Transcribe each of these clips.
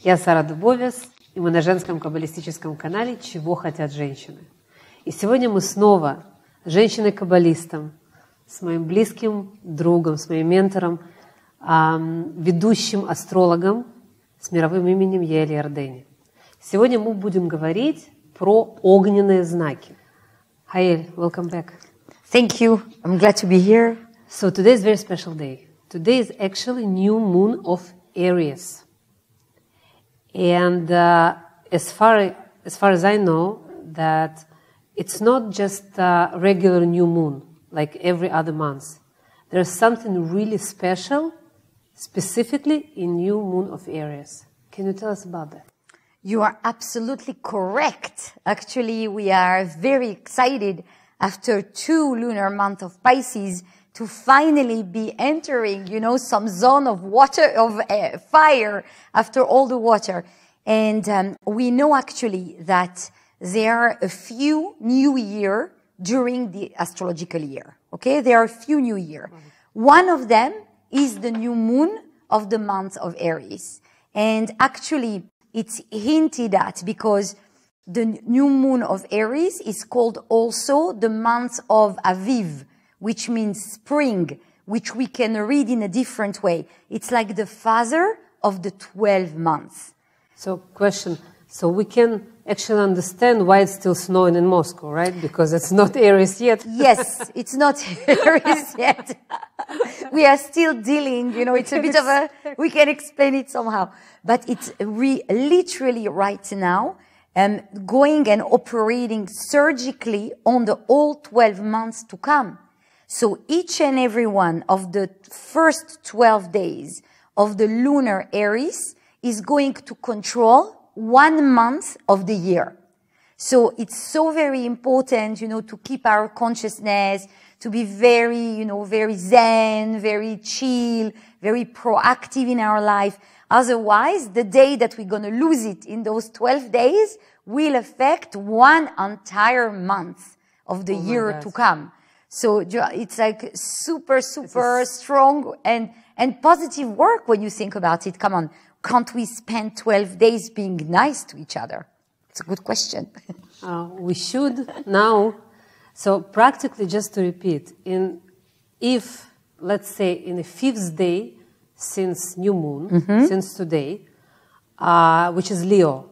Я Сара Дубовис, и мы на женском каббалистическом канале «Чего хотят женщины». И сегодня мы снова с женщиной-каббалистом, с моим близким другом, с моим ментором, ведущим астрологом с мировым именем Яэль Ярдени. Сегодня мы будем говорить про огненные знаки. Яэль, welcome back. Thank you. I'm glad to be here. So today is a very special day. Today is actually new moon of Aries. And as far as I know, that it's not just a regular new moon like every other month. There's something really special, specifically in new moon of Aries. Can you tell us about that? You are absolutely correct. Actually, we are very excited after 2 lunar months of Pisces to finally be entering, some zone of water, of fire after all the water. And we know actually that there are a few new year during the astrological year. Okay, there are a few new year. One of them is the new moon of the month of Aries. And actually, it's hinted at because the new moon of Aries is called also the month of Aviv, which means spring, which we can read in a different way. It's like the father of the 12 months. So question, so we can actually understand why it's still snowing in Moscow, right? Because it's not Aries yet. Yes, it's not Aries yet. We are still dealing, it's a bit of a, we can explain it somehow. But it's literally right now, going and operating surgically on the all 12 months to come. So each and every one of the first 12 days of the lunar Aries is going to control 1 month of the year. So it's so very important, to keep our consciousness, to be very, very zen, very chill, very proactive in our life. Otherwise, the day that we're going to lose it in those 12 days will affect 1 entire month of the year to come. So it's like super strong and positive work when you think about it. Come on, can't we spend 12 days being nice to each other? It's a good question. We should now. So practically, just to repeat, if, let's say, in the 5th day since new moon, since today, which is Leo,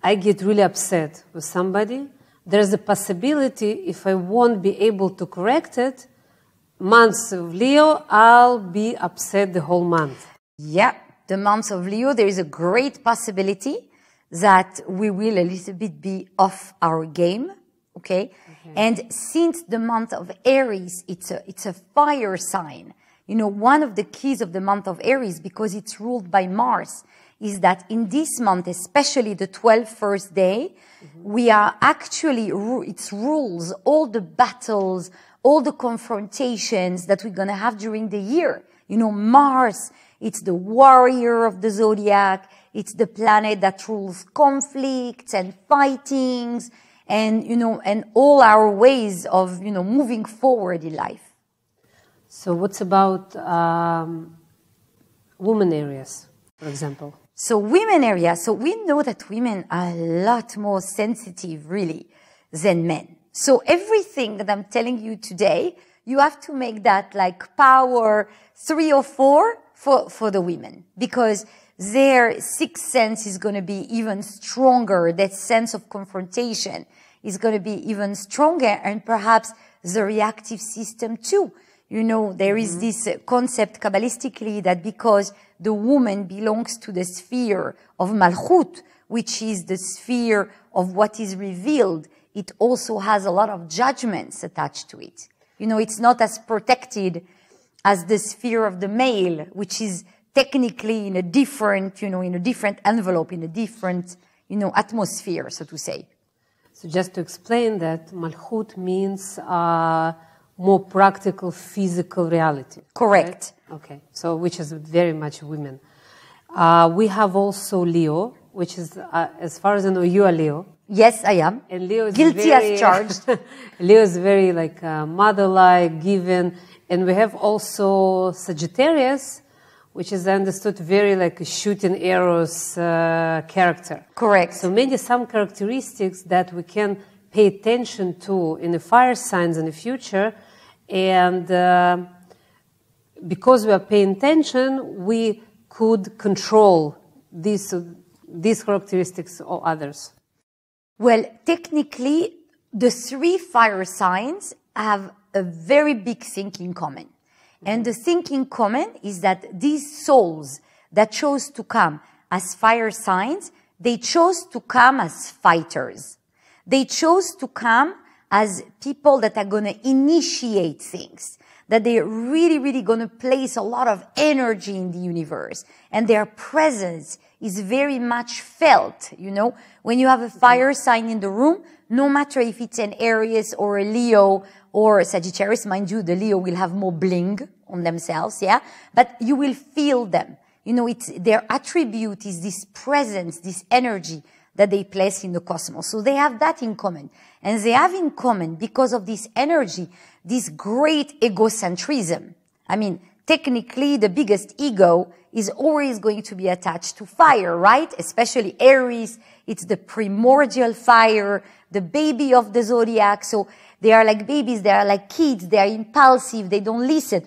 I get really upset with somebody, there's a possibility if I won't be able to correct it, months of Leo, I'll be upset the whole month. Yeah, the month of Leo, there is a great possibility that we will a little bit be off our game, okay? And since the month of Aries, it's a fire sign. One of the keys of the month of Aries, because it's ruled by Mars, is that in this month, especially the 12th first day, we are actually, it rules all the battles, all the confrontations that we're going to have during the year. Mars, it's the warrior of the zodiac. It's the planet that rules conflicts and fightings and, and all our ways of, moving forward in life. So what's about women areas, for example? So women area, so we know that women are a lot more sensitive, really, than men. So everything that I'm telling you today, you have to make that like power 3 or 4 for the women, because their sixth sense is going to be even stronger. That sense of confrontation is going to be even stronger, and perhaps the reactive system too. There is this concept Kabbalistically that because the woman belongs to the sphere of Malchut, which is the sphere of what is revealed, it also has a lot of judgments attached to it. It's not as protected as the sphere of the male, which is technically in a different, in a different envelope, in a different, atmosphere, so to say. So just to explain that, Malchut means more practical, physical reality. Correct. Right? Okay. So, which is very much women. We have also Leo, which is, as far as I know, you are Leo. Yes, I am. And Leo is guilty very, as charged. Leo is very mother-like, given. And we have also Sagittarius, which is understood very like a shooting arrows character. Correct. So some characteristics that we can pay attention to in the fire signs in the future, and because we are paying attention, we could control these characteristics or others. Well, technically, the 3 fire signs have a very big thing in common. And the thing in common is that these souls that chose to come as fire signs, they chose to come as fighters. They chose to come as people that are going to initiate things, that they're really, really going to place a lot of energy in the universe. And their presence is very much felt, you know. When you have a fire sign in the room, no matter if it's an Aries or a Leo or a Sagittarius, mind you, the Leo will have more bling on themselves, yeah? But you will feel them. You know, their attribute is this presence, this energy that they place in the cosmos. So they have that in common. And they have in common, because of this energy, this great egocentrism. I mean, technically, the biggest ego is always going to be attached to fire, right? Especially Aries. It's the primordial fire, the baby of the zodiac. So they are like babies, they are like kids, they are impulsive, they don't listen.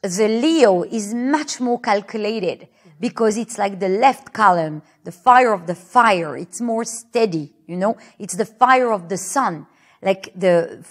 The Leo is much more calculated because it's like the left column, the fire of the fire. It's more steady, you know. It's the fire of the sun. Like the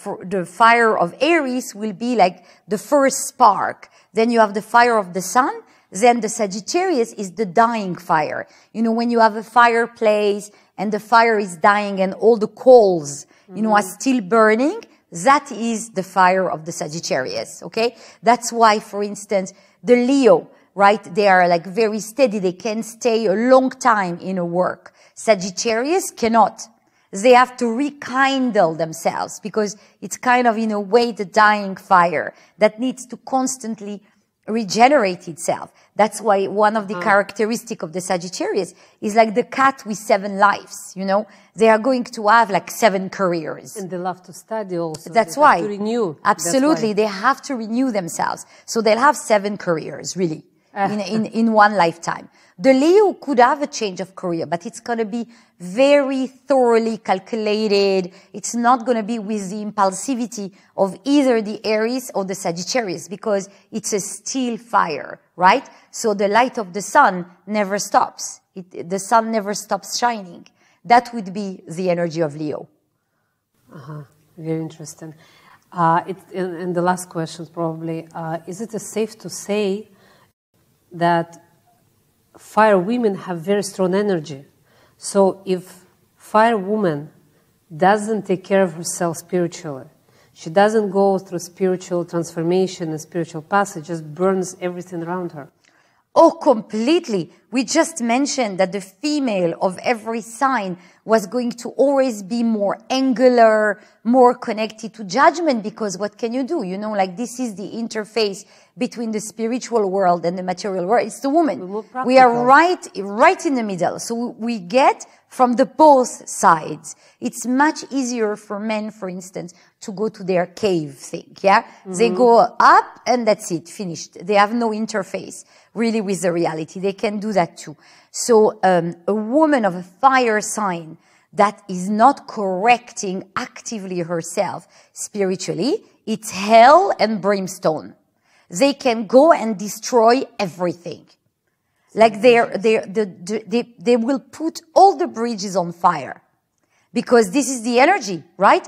fire of Aries will be like the first spark. Then you have the fire of the sun. Then the Sagittarius is the dying fire. You know, when you have a fireplace and the fire is dying and all the coals, you know, are still burning, that is the fire of the Sagittarius, okay? That's why, for instance, the Leo, right, they are like very steady. They can stay a long time in a work. Sagittarius cannot. They have to rekindle themselves because it's kind of, in a way, the dying fire that needs to constantly regenerate itself. That's why one of the characteristics of the Sagittarius is like the cat with 7 lives, you know. They are going to have like 7 careers. And they love to study also. That's they why. Have to renew. Absolutely. They have to renew themselves. So they'll have 7 careers, really, in one lifetime. The Leo could have a change of career, but it's going to be very thoroughly calculated. It's not going to be with the impulsivity of either the Aries or the Sagittarius because it's a still fire, right? So the light of the sun never stops. The sun never stops shining. That would be the energy of Leo. Very interesting. And the last question probably, is it safe to say that fire women have very strong energy? So if fire woman doesn't take care of herself spiritually, she doesn't go through spiritual transformation and spiritual path, it just burns everything around her. Oh, completely. We just mentioned that the female of every sign was going to always be more angular, more connected to judgment, because what can you do? You know, like this is the interface between the spiritual world and the material world. It's the woman. We are right in the middle. So we get from the both sides. It's much easier for men, for instance, to go to their cave thing. Yeah. They go up and that's it, finished. They have no interface really with the reality. They can do that too. So, a woman of a fire sign that is not correcting actively herself spiritually, it's hell and brimstone. They can go and destroy everything. Like they will put all the bridges on fire. Because this is the energy, right?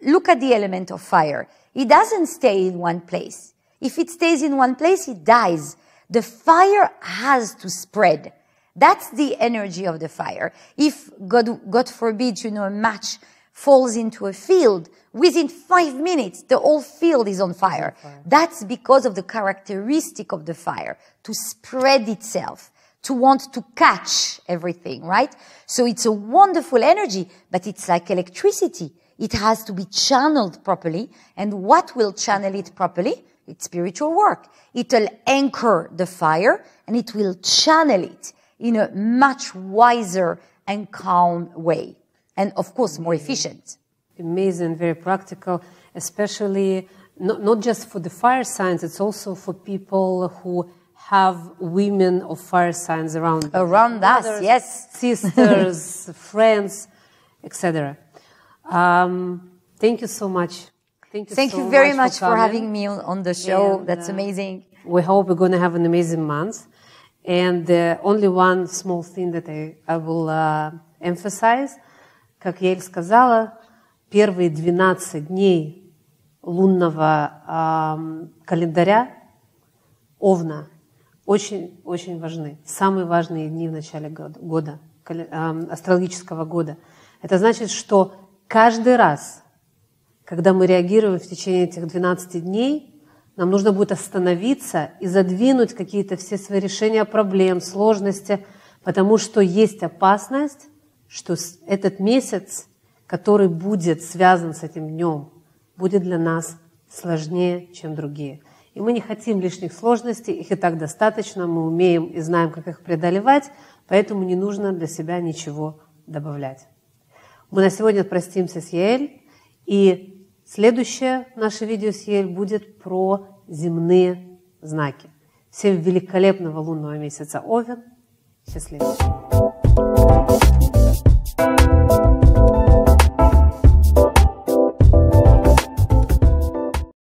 Look at the element of fire. It doesn't stay in one place. If it stays in one place, it dies. The fire has to spread. That's the energy of the fire. If, God forbid, you know, a match falls into a field, within 5 minutes, the whole field is on fire. That's because of the characteristic of the fire, to spread itself, to want to catch everything, right? So it's a wonderful energy, but it's like electricity. It has to be channeled properly. And what will channel it properly? It's spiritual work. It'll anchor the fire and it will channel it in a much wiser and calm way. And of course, more efficient. Amazing, very practical, especially not just for the fire signs, it's also for people who have women of fire signs around us. Around us, yes. Sisters, friends, etc. Thank you so much. Thank you very much for having me on the show. And, that's amazing. We hope we're going to have an amazing month. And only one small thing that I will emphasize. Как Яэль сказала, первые 12 дней лунного календаря Овна очень важны. Самые важные дни в начале года, астрологического года. Это значит, что каждый раз, когда мы реагируем в течение этих 12 дней, нам нужно будет остановиться и задвинуть какие-то все свои решения проблем, сложности, потому что есть опасность, что этот месяц, который будет связан с этим днем, будет для нас сложнее, чем другие. И мы не хотим лишних сложностей, их и так достаточно, мы умеем и знаем, как их преодолевать, поэтому не нужно для себя ничего добавлять. Мы на сегодня простимся с Яэль, и следующее наше видео с Яэль будет про земные знаки. Всем великолепного лунного месяца Овен. Счастливо!